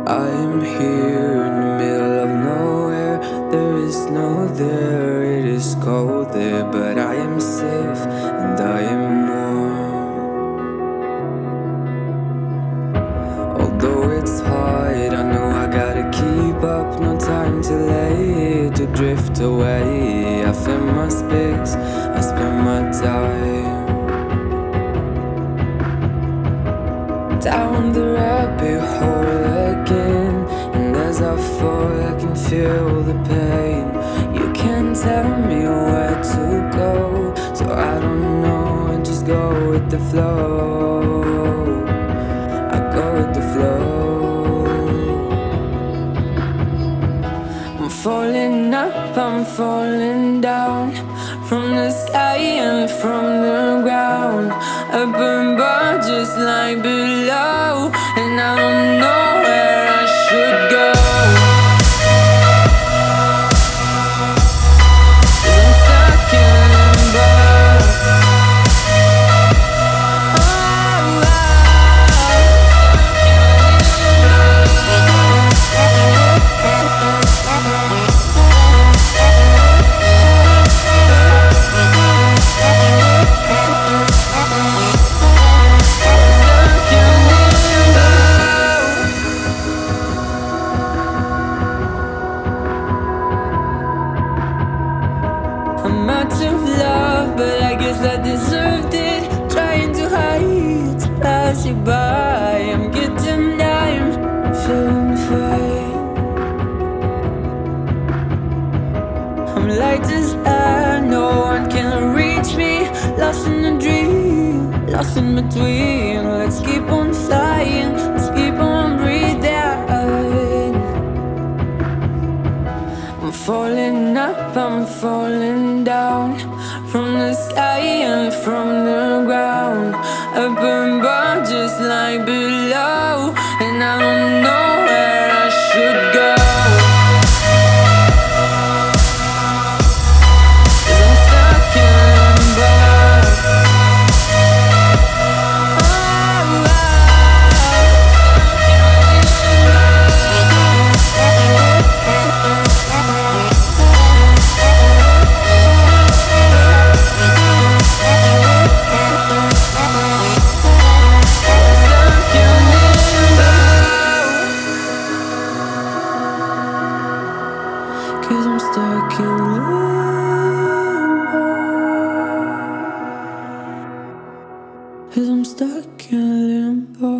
I am here in the middle of nowhere. There is no there, it is cold there, but I am safe and I am warm. Although it's hard, I know I gotta keep up. No time to lay, to drift away. I fill my space, I spend my time down the rabbit hole again. And as I fall, I can feel the pain. You can't tell me where to go, so I don't know, I just go with the flow. I go with the flow. I'm falling up, I'm falling down, from the sky and from the ground. Up above just like below, and I don't know where I should go. 'Cause I'm stuck in limbo. I'm out of love, but I guess I deserved it. Trying to hide, to pass you by. I'm getting down, I'm feeling fine. I'm light as air, no one can reach me. Lost in a dream, lost in between. Let's keep on flying, let's keep on breathing. I'm falling up, I'm falling down, from the sky and from the ground. Up above just like below, and I don't know where I should go. 'Cause I'm stuck in limbo. Cause I'm stuck in limbo. Cause I'm stuck in limbo.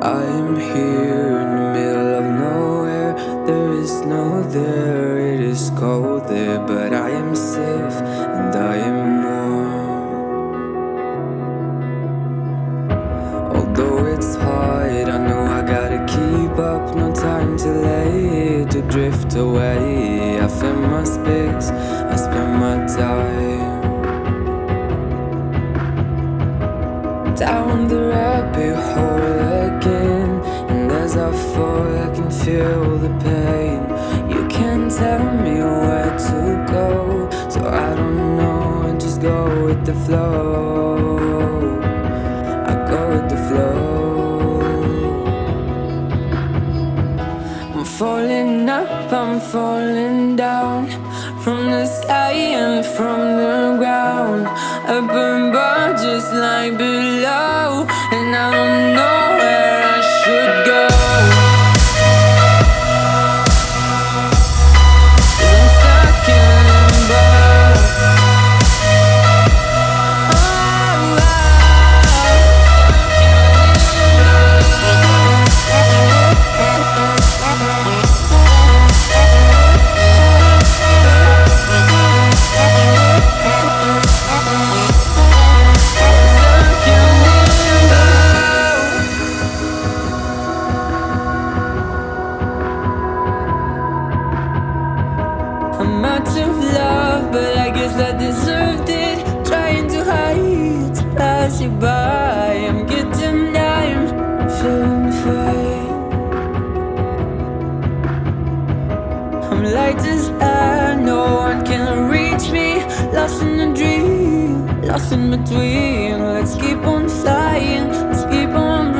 I am here in the middle of nowhere. There is no there, it is cold there, but I am safe and I am warm. Although it's hard, I know I gotta keep up. No time to lay, to drift away. I fill my space, I spend my time down the rabbit hole again. And as I fall, I can feel the pain. You can't tell me where to go, so I don't know, I just go with the flow. I go with the flow. I'm falling up, I'm falling down, from the sky and from the ground. Up above just like below, and I don't know where I should go. 'Cause I'm stuck in limbo. I'm out of love, but I guess I deserved it. Trying to hide, to pass you by. I'm getting down, fight. I'm light as air, no one can reach me. Lost in a dream, lost in between. Let's keep on flying, let's keep on breathing.